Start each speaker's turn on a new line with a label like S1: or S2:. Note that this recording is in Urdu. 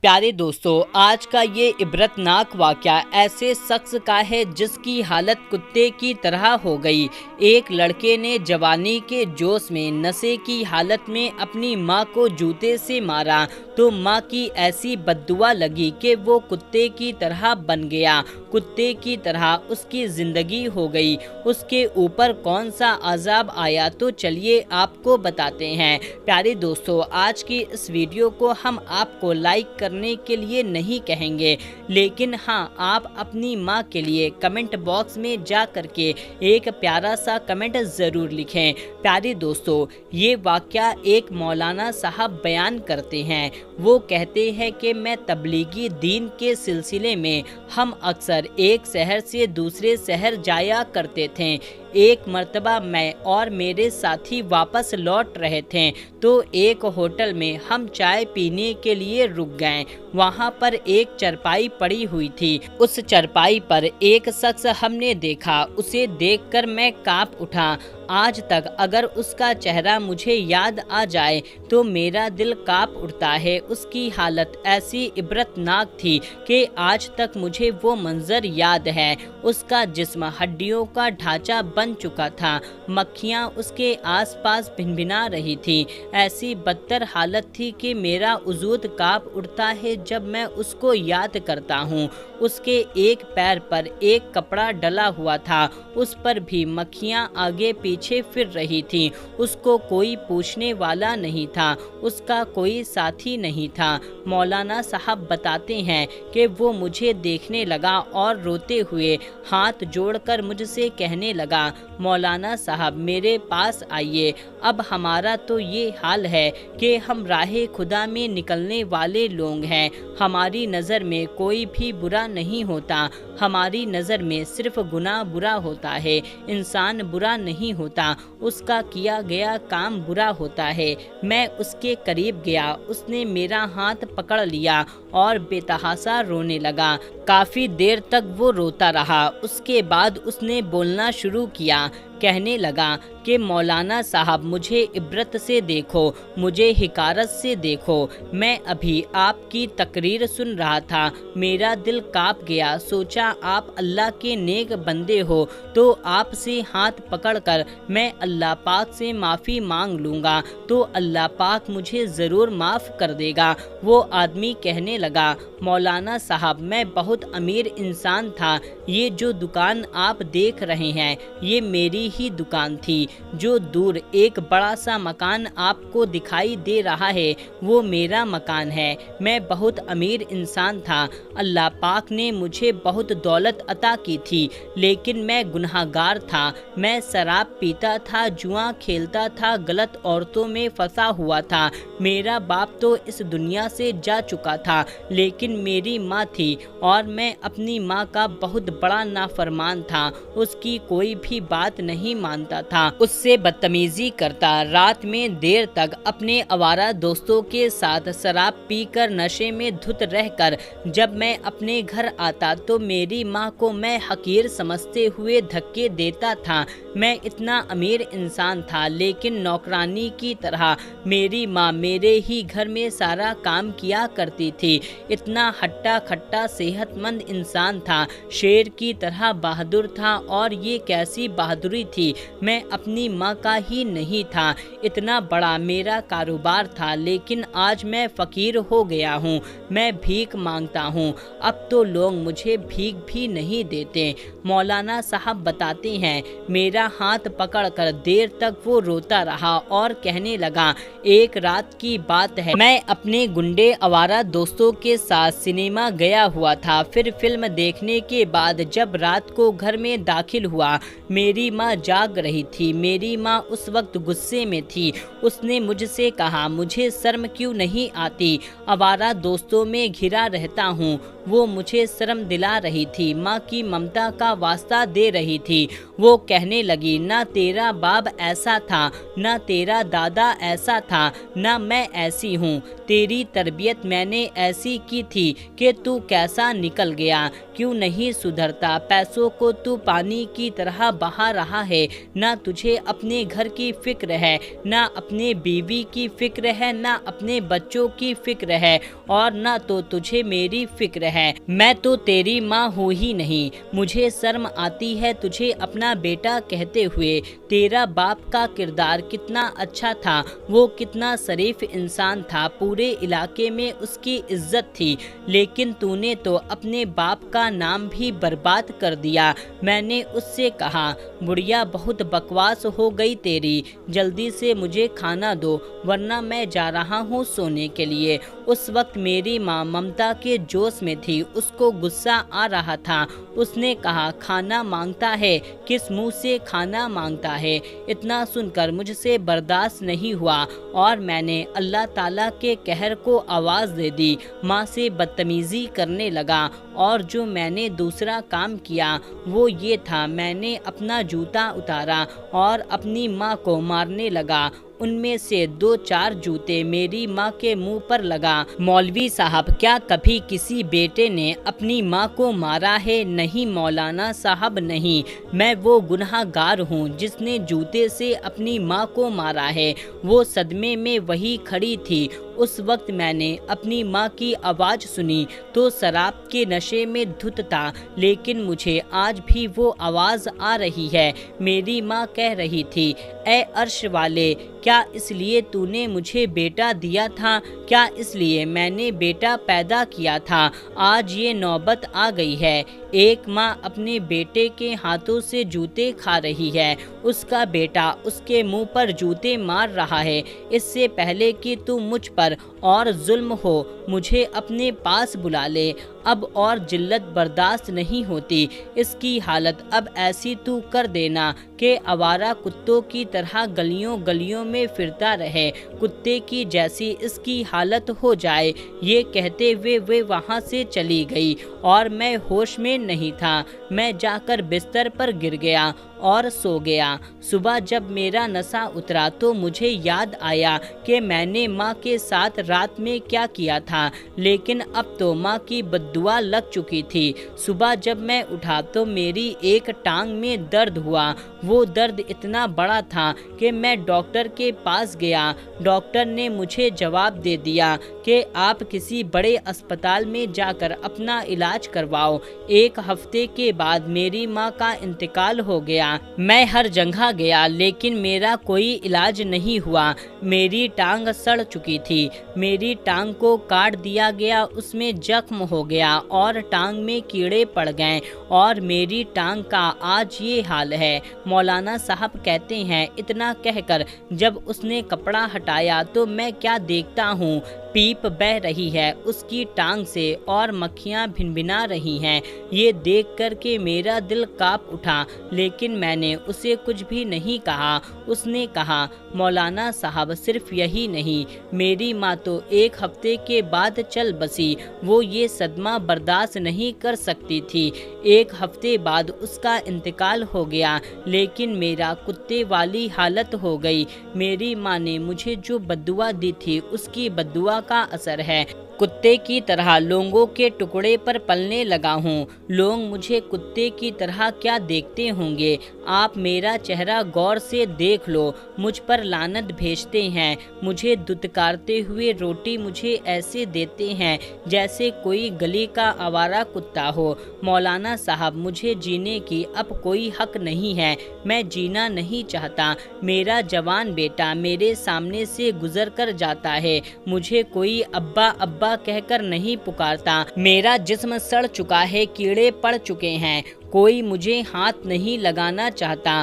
S1: پیارے دوستو، آج کا یہ عبرتناک واقعہ ایسے شخص کا ہے جس کی حالت کتے کی طرح ہو گئی۔ ایک لڑکے نے جوانی کے جوش میں نشے کی حالت میں اپنی ماں کو جوتے سے مارا تو ماں کی ایسی بددعا لگی کہ وہ کتے کی طرح بن گیا، کتے کی طرح اس کی زندگی ہو گئی۔ اس کے اوپر کون سا عذاب آیا تو چلیے آپ کو بتاتے ہیں۔ پیارے دوستو، آج کی اس ویڈیو کو ہم آپ کو لائک کرنے کے لیے نہیں کہیں گے، لیکن ہاں، آپ اپنی ماں کے لیے کمنٹ باکس میں جا کر کے ایک پیارا سا کمنٹ ضرور لکھیں۔ پیارے دوستو، یہ واقعہ ایک مولانا صاحب بیان کرتے ہیں۔ وہ کہتے ہیں کہ میں تبلیغی دین کے سلسلے میں ہم اکثر ایک شہر سے دوسرے شہر جایا کرتے تھے۔ ایک مرتبہ میں اور میرے ساتھی واپس لوٹ رہے تھے تو ایک ہوٹل میں ہم چائے پینے کے لیے رک گئے۔ وہاں پر ایک چرپائی پڑی ہوئی تھی۔ اس چرپائی پر ایک شخص ہم نے دیکھا۔ اسے دیکھ کر میں کانپ اٹھا۔ آج تک اگر اس کا چہرہ مجھے یاد آ جائے تو میرا دل کانپ اٹھتا ہے۔ اس کی حالت ایسی عبرتناک تھی کہ آج تک مجھے وہ منظر یاد ہے۔ اس کا جسم ہڈیوں کا ڈھانچہ بن چکا تھا، مکھیاں اس کے آس پاس بھنبھنا رہی تھیں۔ ایسی بدتر حالت تھی کہ میرا وجود کانپ اٹھتا ہے جب میں اس کو یاد کرتا ہوں۔ اس کے ایک پیر پر ایک کپڑا ڈلا ہوا تھا، اس پر بھی مکھیاں آگے پیچھے پھر رہی تھیں۔ اس کو کوئی پوچھنے والا نہیں تھا، اس کا کوئی ساتھی نہیں تھا۔ مولانا صاحب بتاتے ہیں کہ وہ مجھے دیکھنے لگا اور روتے ہوئے ہاتھ جوڑ کر مجھ سے کہنے لگا، مولانا صاحب میرے پاس آئیے، اب ہمارا تو یہ حال ہے کہ ہم راہ خدا میں نکلنے والے لوگ ہیں۔ ہماری نظر میں کوئی بھی برا نہیں ہوتا، ہماری نظر میں صرف گناہ برا ہوتا ہے، انسان برا نہیں ہوتا، اس کا کیا گیا کام برا ہوتا ہے۔ میں اس کے قریب گیا، اس نے میرا ہاتھ پکڑ لیا اور بے تحاشا رونے لگا۔ کافی دیر تک وہ روتا رہا۔ اس کے بعد اس نے بولنا شروع کیا، کہنے لگا کہ مولانا صاحب مجھے عبرت سے دیکھو، مجھے حقارت سے دیکھو۔ میں ابھی آپ کی تقریر سن رہا تھا، میرا دل کانپ گیا۔ سوچا آپ اللہ کے نیک بندے ہو تو آپ سے ہاتھ پکڑ کر میں اللہ پاک سے معافی مانگ لوں گا تو اللہ پاک مجھے ضرور معاف کر دے گا۔ وہ آدمی کہنے لگا، مولانا صاحب میں بہت امیر انسان تھا، یہ جو دکان آپ دیکھ رہے ہیں یہ میری ہی دکان تھی۔ جو دور ایک بڑا سا مکان آپ کو دکھائی دے رہا ہے وہ میرا مکان ہے۔ میں بہت امیر انسان تھا، اللہ پاک نے مجھے بہت دولت عطا کی تھی، لیکن میں گنہگار تھا۔ میں شراب پیتا تھا، جوا کھیلتا تھا، غلط عورتوں میں پھنسا ہوا تھا۔ میرا باپ تو اس دنیا سے جا چکا تھا، لیکن میری ماں تھی اور میں اپنی ماں کا بہت بڑا نافرمان تھا۔ اس کی کوئی بھی بات نہیں مانتا تھا، اس سے بدتمیزی کرتا، رات میں دیر تک اپنے آوارہ دوستوں کے ساتھ شراب پی کر نشے میں دھت رہ کر جب میں اپنے گھر آتا تو میری ماں کو میں حقیر سمجھتے ہوئے دھکے دیتا تھا۔ میں اتنا امیر انسان تھا لیکن نوکرانی کی طرح میری ماں میرے ہی گھر میں سارا کام کیا کرتی تھی۔ اتنا ہٹا کھٹا صحت مند انسان تھا، شیر کی طرح بہادر تھا، اور یہ کیسی بہادری تھی، میں اپنی ماں کا ہی نہیں تھا۔ اتنا بڑا میرا کاروبار تھا، لیکن آج میں فقیر ہو گیا ہوں، میں بھیک مانگتا ہوں، اب تو لوگ مجھے بھیک بھی نہیں دیتے۔ مولانا صاحب بتاتے ہیں، میرا ہاتھ پکڑ کر دیر تک وہ روتا رہا اور کہنے لگا، ایک رات کی بات ہے، میں اپنے گنڈے آوارہ دوستوں کے ساتھ سنیما گیا ہوا تھا۔ پھر فلم دیکھنے کے بعد جب رات کو گھر میں داخل ہوا، میری ماں جاگ رہی تھی۔ میری ماں اس وقت غصے میں تھی۔ اس نے مجھ سے کہا، مجھے شرم کیوں نہیں آتی، آوارہ دوستوں میں گھرا رہتا ہوں، وہ مجھے شرم دلا رہی تھی، ماں کی ممتا کا واسطہ دے رہی تھی۔ وہ کہنے لگی، نہ تیرا باپ ایسا تھا، نہ تیرا دادا ایسا تھا، نہ میں ایسی ہوں۔ تیری تربیت میں نے ایسی کی تھی کہ تو کیسا نکل گیا، کیوں نہیں سدھرتا؟ پیسوں کو تو پانی کی طرح بہا رہا ہے، نہ تجھے اپنے گھر کی فکر ہے، نہ اپنے بیوی کی فکر ہے، نہ اپنے بچوں کی فکر ہے، اور نہ تو تجھے میری فکر ہے۔ میں تو تیری ماں ہوں ہی نہیں۔ مجھے شرم آتی ہے تجھے اپنا بیٹا کہتے ہوئے۔ تیرا باپ کا کردار کتنا اچھا تھا، وہ کتنا شریف انسان تھا، پورے علاقے میں اس کی عزت تھی، لیکن تو نے تو اپنے باپ کا نام بھی برباد کر دیا۔ میں نے اس سے کہا، بڑھیا بہت بکواس ہو گئی تیری، جلدی سے مجھے کھانا دو ورنہ میں جا رہا ہوں سونے کے لیے۔ اس وقت میری ماں ممتا کے جوش میں تھی، اس کو غصہ آ رہا تھا۔ اس نے کہا، کھانا مانگتا ہے؟ کس منہ سے کھانا مانگتا ہے؟ اتنا سن کر مجھ سے برداشت نہیں ہوا اور میں نے اللہ تعالیٰ کے قہر کو آواز دے دی، ماں سے بدتمیزی کرنے لگا۔ اور جو میں نے دوسرا کام کیا وہ یہ تھا، میں نے اپنا جوتا اتارا اور اپنی ماں کو مارنے لگا۔ ان میں سے 2-4 جوتے میری ماں کے منہ پر لگا۔ مولوی صاحب، کیا کبھی کسی بیٹے نے اپنی ماں کو مارا ہے؟ نہیں مولانا صاحب، نہیں۔ میں وہ گناہ گار ہوں جس نے جوتے سے اپنی ماں کو مارا ہے۔ وہ صدمے میں وہی کھڑی تھی۔ اس وقت میں نے اپنی ماں کی آواز سنی تو شراب کے نشے میں دھت تھا، لیکن مجھے آج بھی وہ آواز آ رہی ہے۔ میری ماں کہہ رہی تھی، اے عرش والے، کیا اس لیے تو نے مجھے بیٹا دیا تھا؟ کیا اس لیے میں نے بیٹا پیدا کیا تھا؟ آج یہ نوبت آ گئی ہے۔ ایک ماں اپنے بیٹے کے ہاتھوں سے جوتے کھا رہی ہے، اس کا بیٹا اس کے منہ پر جوتے مار رہا ہے۔ اس سے پہلے کہ تو مجھ پر اور ظلم ہو، مجھے اپنے پاس بلا لے۔ اب اور جلت برداشت نہیں ہوتی۔ اس کی حالت اب ایسی تو کر دینا کہ آوارہ کتوں کی طرح گلیوں گلیوں میں پھرتا رہے، کتے کی جیسی اس کی حالت ہو جائے۔ یہ کہتے ہوئے وہ وہاں سے چلی گئی اور میں ہوش میں نہیں تھا۔ میں جا کر بستر پر گر گیا اور سو گیا۔ صبح جب میرا نشہ اترا تو مجھے یاد آیا کہ میں نے ماں کے ساتھ رات میں کیا کیا تھا، لیکن اب تو ماں کی بددعا لگ چکی تھی۔ صبح جب میں اٹھا تو میری ایک ٹانگ میں درد ہوا۔ وہ درد اتنا بڑا تھا کہ میں ڈاکٹر کے پاس گیا۔ ڈاکٹر نے مجھے جواب دے دیا کہ آپ کسی بڑے اسپتال میں جا کر اپنا علاج کرواؤ۔ 1 ہفتے کے بعد میری ماں کا انتقال ہو گیا۔ میں ہر جگہ گیا لیکن میرا کوئی علاج نہیں ہوا۔ میری ٹانگ سڑ چکی تھی، میری ٹانگ کو کاٹ دیا گیا، اس میں زخم ہو گیا اور ٹانگ میں کیڑے پڑ گئے اور میری ٹانگ کا آج یہ حال ہے۔ مولانا صاحب کہتے ہیں، اتنا کہہ کر جب اس نے کپڑا ہٹایا تو میں کیا دیکھتا ہوں، پیپ بہہ رہی ہے اس کی ٹانگ سے اور مکھیاں بھنبھنا رہی ہیں۔ یہ دیکھ کر کے میرا دل کانپ اٹھا، لیکن میں نے اسے کچھ بھی نہیں کہا۔ اس نے کہا، مولانا صاحب صرف یہی نہیں، میری ماں تو 1 ہفتے کے بعد چل بسی۔ وہ یہ صدمہ برداشت نہیں کر سکتی تھی۔ 1 ہفتے بعد اس کا انتقال ہو گیا، لیکن میرا کتے والی حالت ہو گئی۔ میری ماں نے مجھے جو بددعا دی تھی اس کی بددعا کا اثر ہے۔ کتے کی طرح لوگوں کے ٹکڑے پر پلنے لگا ہوں۔ لوگ مجھے کتے کی طرح کیا دیکھتے ہوں گے؟ آپ میرا چہرہ غور سے دیکھ لو۔ مجھ پر لعنت بھیجتے ہیں، مجھے دھتکارتے ہوئے روٹی مجھے ایسے دیتے ہیں جیسے کوئی گلی کا آوارہ کتا ہو۔ مولانا صاحب، مجھے جینے کی اب کوئی حق نہیں ہے، میں جینا نہیں چاہتا۔ میرا جوان بیٹا میرے سامنے سے گزر کر جاتا ہے، مجھے کوئی ابا ابا کہہ کر نہیں پکارتا۔ میرا جسم سڑ چکا ہے، کیڑے پڑ چکے ہیں، کوئی مجھے ہاتھ نہیں لگانا چاہتا۔